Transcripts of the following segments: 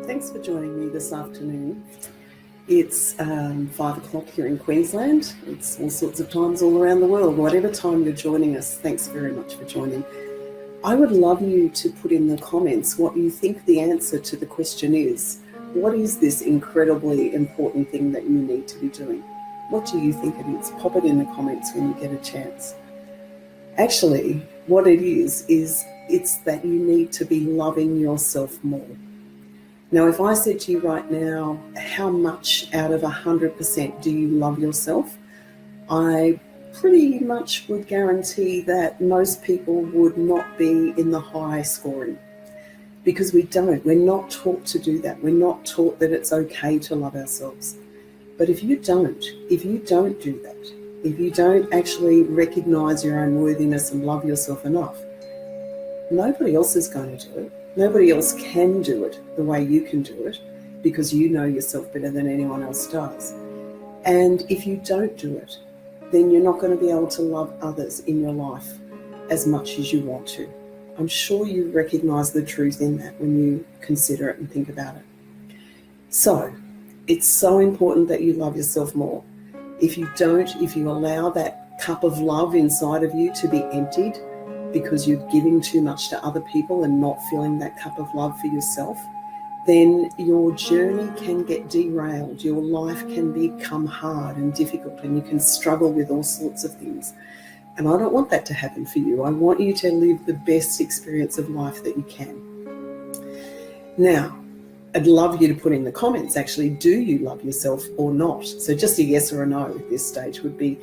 Thanks for joining me this afternoon. It's 5 o'clock here in Queensland. It's all sorts of times all around the world. Whatever time you're joining us, thanks very much for joining. I would love you to put in the comments what you think the answer to the question is. What is this incredibly important thing that you need to be doing? What do you think it is? Pop it in the comments when you get a chance. Actually, what it is it's that you need to be loving yourself more. Now, if I said to you right now, how much out of 100% do you love yourself? I pretty much would guarantee that most people would not be in the high scoring, because we don't. We're not taught to do that. We're not taught that it's okay to love ourselves. But if you don't do that, if you don't actually recognize your own worthiness and love yourself enough, nobody else is going to do it. Nobody else can do it the way you can do it, because you know yourself better than anyone else does. And if you don't do it, then you're not going to be able to love others in your life as much as you want to. I'm sure you recognize the truth in that when you consider it and think about it. So it's so important that you love yourself more. If you allow that cup of love inside of you to be emptied, because you're giving too much to other people and not filling that cup of love for yourself, then your journey can get derailed. Your life can become hard and difficult, and you can struggle with all sorts of things. And I don't want that to happen for you. I want you to live the best experience of life that you can. Now, I'd love you to put in the comments, actually, do you love yourself or not? So just a yes or a no at this stage would be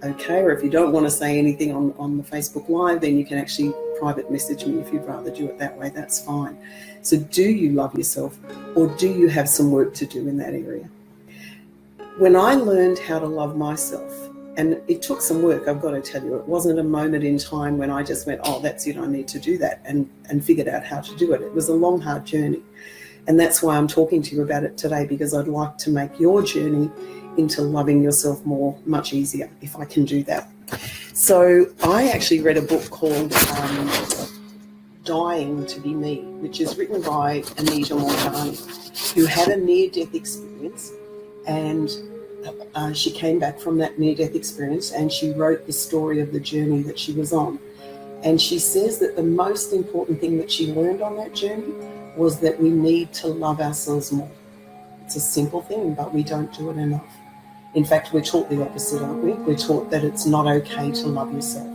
okay. Or if you don't want to say anything on the Facebook Live, then you can actually private message me if you'd rather do it that way. That's fine. So do you love yourself, or do you have some work to do in that area? When I learned how to love myself, and it took some work, I've got to tell you, it wasn't a moment in time when I just went, oh, that's it, I need to do that, and figured out how to do it. It was a long, hard journey. And that's why I'm talking to you about it today, because I'd like to make your journey into loving yourself more much easier, if I can do that. So I actually read a book called Dying to Be Me, which is written by Anita Moorjani, who had a near-death experience, and she came back from that near-death experience and she wrote the story of the journey that she was on. And she says that the most important thing that she learned on that journey was that we need to love ourselves more. It's a simple thing, but we don't do it enough. In fact, we're taught the opposite, aren't we? We're taught that it's not okay to love yourself.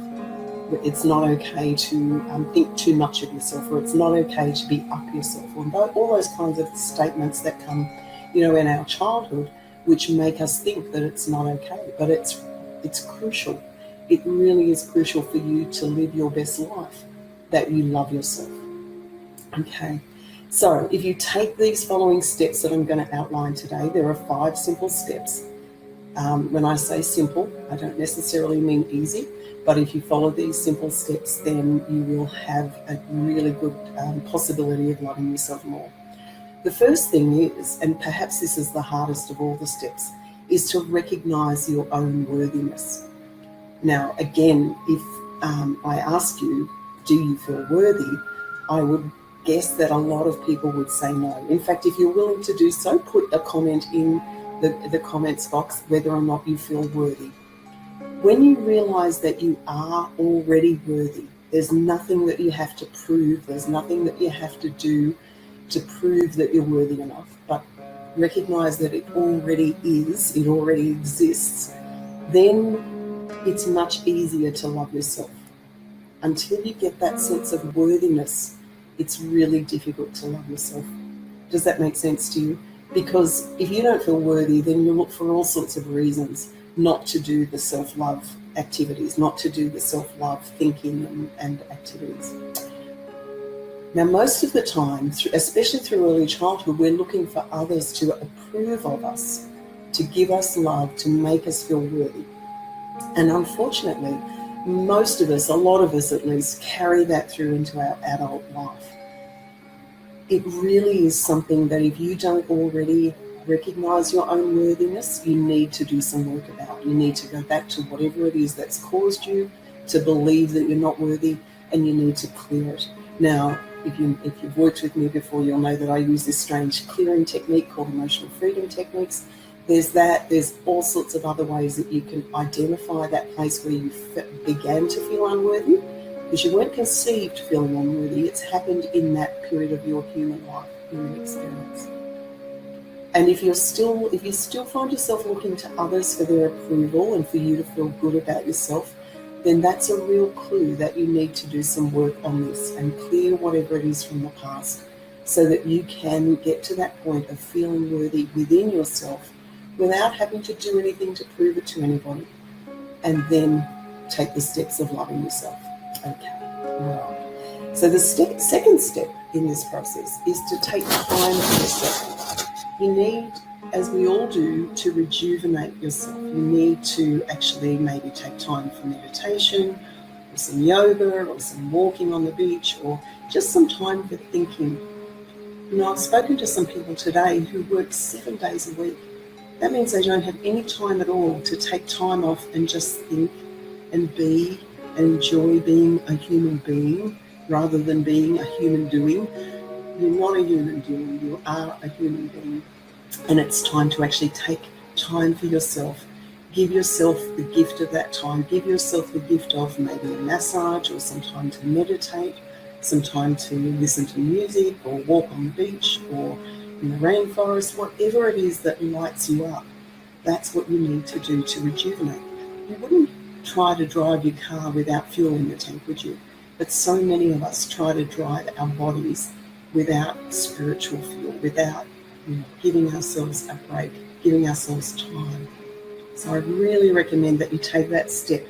It's not okay to think too much of yourself, or it's not okay to be up yourself, or all those kinds of statements that come, in our childhood, which make us think that it's not okay. But it's crucial. It really is crucial for you to live your best life, that you love yourself. Okay. So if you take these following steps that I'm going to outline today, there are 5 simple steps. When I say simple, I don't necessarily mean easy, but if you follow these simple steps, then you will have a really good possibility of loving yourself more. The first thing is, and perhaps this is the hardest of all the steps, is to recognize your own worthiness. Now, again, if I ask you, do you feel worthy? I would guess that a lot of people would say no. In fact, if you're willing to do so, put a comment in the comments box whether or not you feel worthy. When you realize that you are already worthy, there's nothing that you have to prove, there's nothing that you have to do to prove that you're worthy enough, but recognize that it already is, it already exists, then it's much easier to love yourself. Until you get that sense of worthiness, it's really difficult to love yourself. Does that make sense to you? Because if you don't feel worthy, then you look for all sorts of reasons not to do the self-love activities, not to do the self-love thinking and activities. Now, most of the time, especially through early childhood, we're looking for others to approve of us, to give us love, to make us feel worthy. And unfortunately, most of us, a lot of us at least, carry that through into our adult life. It really is something that if you don't already recognize your own worthiness, you need to do some work about. You need to go back to whatever it is that's caused you to believe that you're not worthy, and you need to clear it. Now, if you've worked with me before, you'll know that I use this strange clearing technique called emotional freedom techniques. There's that. There's all sorts of other ways that you can identify that place where you began to feel unworthy, because you weren't conceived feeling unworthy. It's happened in that period of your human life, human experience. And if you still find yourself looking to others for their approval and for you to feel good about yourself, then that's a real clue that you need to do some work on this and clear whatever it is from the past, so that you can get to that point of feeling worthy within yourself without having to do anything to prove it to anybody, and then take the steps of loving yourself. Okay, right. So the second step in this process is to take time for yourself. You need, as we all do, to rejuvenate yourself. You need to actually maybe take time for meditation, or some yoga, or some walking on the beach, or just some time for thinking. You know, I've spoken to some people today who work 7 days a week. That means they don't have any time at all to take time off and just think and be and enjoy being a human being rather than being a human doing. You're not a human doing, you are a human being. And it's time to actually take time for yourself. Give yourself the gift of that time. Give yourself the gift of maybe a massage, or some time to meditate, some time to listen to music, or walk on the beach, or in the rainforest, whatever it is that lights you up. That's what you need to do to rejuvenate. You wouldn't try to drive your car without fuel in the tank, would you? But so many of us try to drive our bodies without spiritual fuel, without giving ourselves a break, giving ourselves time. So I really recommend that you take that step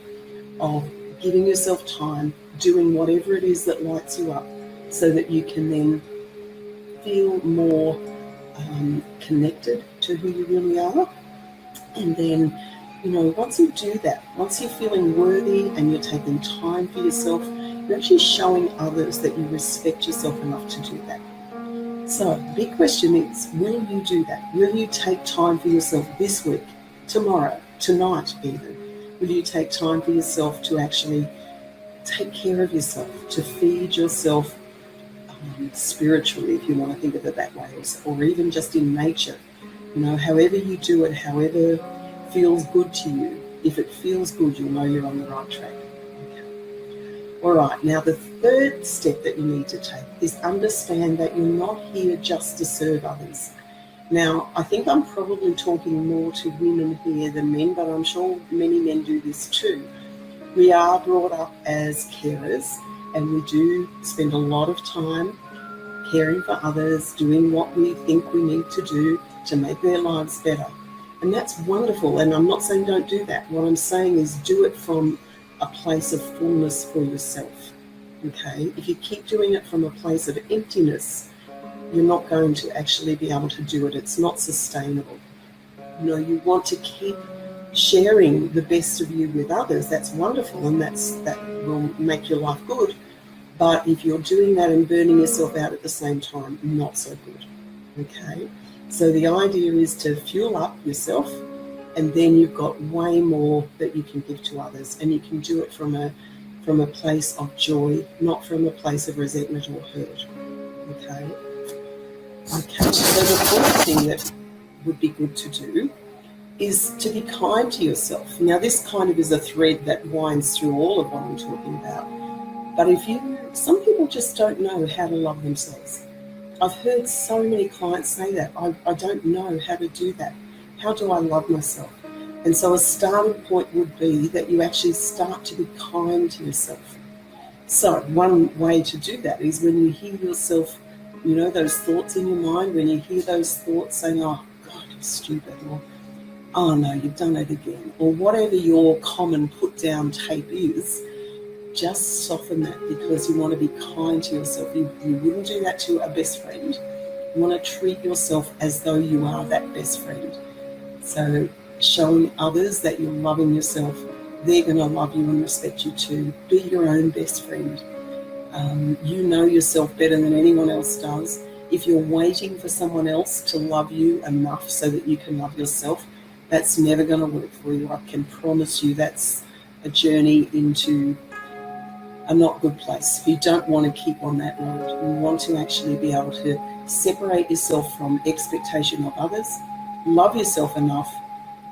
of giving yourself time, doing whatever it is that lights you up, so that you can then feel more connected to who you really are. And then, once you do that, once you're feeling worthy and you're taking time for yourself, you're actually showing others that you respect yourself enough to do that. So the big question is, will you do that? Will you take time for yourself this week, tomorrow, tonight even? Will you take time for yourself to actually take care of yourself, to feed yourself spiritually, if you want to think of it that way, or even just in nature? However you do it, however feels good to you. If it feels good, you'll know you're on the right track. All right, now the third step that you need to take is understand that you're not here just to serve others. Now, I think I'm probably talking more to women here than men, but I'm sure many men do this too. We are brought up as carers, and we do spend a lot of time caring for others, doing what we think we need to do to make their lives better. And that's wonderful, and I'm not saying don't do that. What I'm saying is do it from a place of fullness for yourself, okay? If you keep doing it from a place of emptiness, you're not going to actually be able to do it. It's not sustainable. You want to keep sharing the best of you with others. That's wonderful, and that will make your life good. But if you're doing that and burning yourself out at the same time, not so good, okay? So the idea is to fuel up yourself, and then you've got way more that you can give to others, and you can do it from a place of joy, not from a place of resentment or hurt. Okay. So the fourth thing that would be good to do is to be kind to yourself. Now, this kind of is a thread that winds through all of what I'm talking about. But some people just don't know how to love themselves. I've heard so many clients say that. I don't know how to do that. How do I love myself? And so a starting point would be that you actually start to be kind to yourself. So one way to do that is when you hear yourself, those thoughts in your mind, when you hear those thoughts saying, oh, God, you're stupid, or, oh, no, you've done it again, or whatever your common put-down tape is, just soften that, because you want to be kind to yourself. You wouldn't do that to a best friend. You want to treat yourself as though you are that best friend. So showing others that you're loving yourself, they're going to love you and respect you too. Be your own best friend. You know yourself better than anyone else does. If you're waiting for someone else to love you enough so that you can love yourself, that's never going to work for you. I can promise you that's a journey into a not good place. You don't want to keep on that road. You want to actually be able to separate yourself from expectation of others, love yourself enough,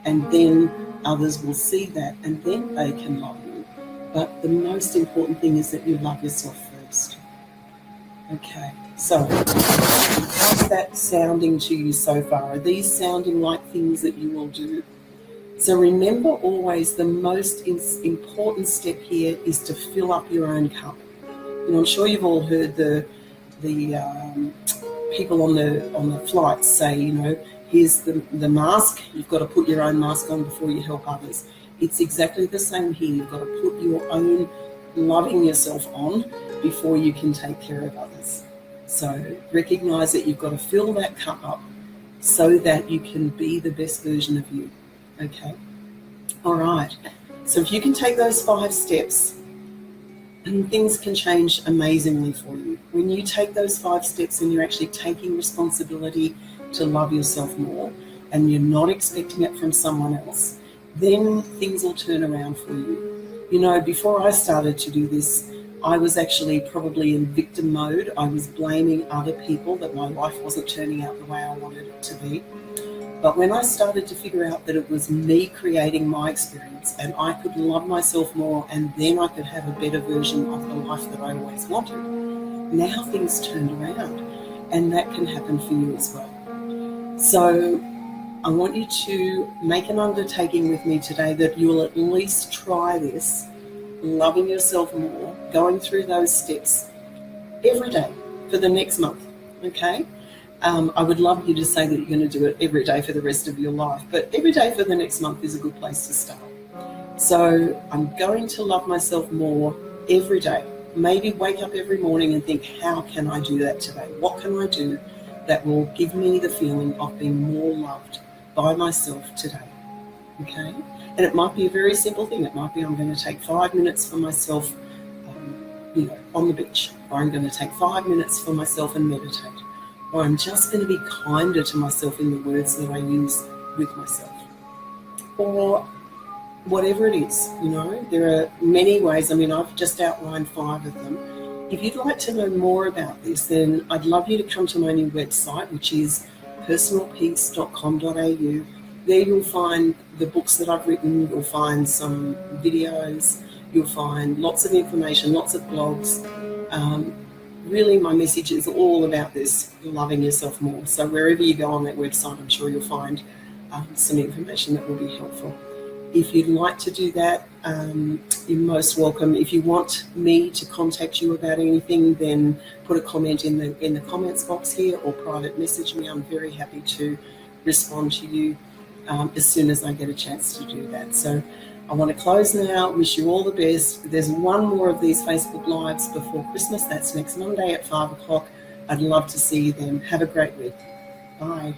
and then others will see that and then they can love you. But the most important thing is that you love yourself first. Okay, so how's that sounding to you so far? Are these sounding like things that you will do? So remember always the most important step here is to fill up your own cup. I'm sure you've all heard the people on the flights say, here's the mask, you've got to put your own mask on before you help others. It's exactly the same here. You've got to put your own loving yourself on before you can take care of others. So recognize that you've got to fill that cup up so that you can be the best version of you. Okay? All right. So if you can take those 5 steps, and things can change amazingly for you. When you take those 5 steps and you're actually taking responsibility to love yourself more and you're not expecting it from someone else, then things will turn around for you. Before I started to do this, I was actually probably in victim mode. I was blaming other people that my life wasn't turning out the way I wanted it to be. But when I started to figure out that it was me creating my experience and I could love myself more and then I could have a better version of the life that I always wanted, now things turned around, and that can happen for you as well. So I want you to make an undertaking with me today that you will at least try this, loving yourself more, going through those steps every day for the next month, okay? I would love you to say that you're going to do it every day for the rest of your life, but every day for the next month is a good place to start. So I'm going to love myself more every day. Maybe wake up every morning and think, how can I do that today? What can I do that will give me the feeling of being more loved by myself today? Okay? And it might be a very simple thing. It might be I'm going to take 5 minutes for myself, on the beach, or I'm going to take 5 minutes for myself and meditate. Or I'm just going to be kinder to myself in the words that I use with myself. Or whatever it is, there are many ways. I've just outlined 5 of them. If you'd like to know more about this, then I'd love you to come to my new website, which is personalpeace.com.au. There you'll find the books that I've written, you'll find some videos, you'll find lots of information, lots of blogs. Really, my message is all about this, loving yourself more. So wherever you go on that website, I'm sure you'll find some information that will be helpful. If you'd like to do that, you're most welcome. If you want me to contact you about anything, then put a comment in the comments box here or private message me. I'm very happy to respond to you as soon as I get a chance to do that. So I want to close now. Wish you all the best. There's one more of these Facebook Lives before Christmas. That's next Monday at 5 o'clock. I'd love to see you then. Have a great week. Bye.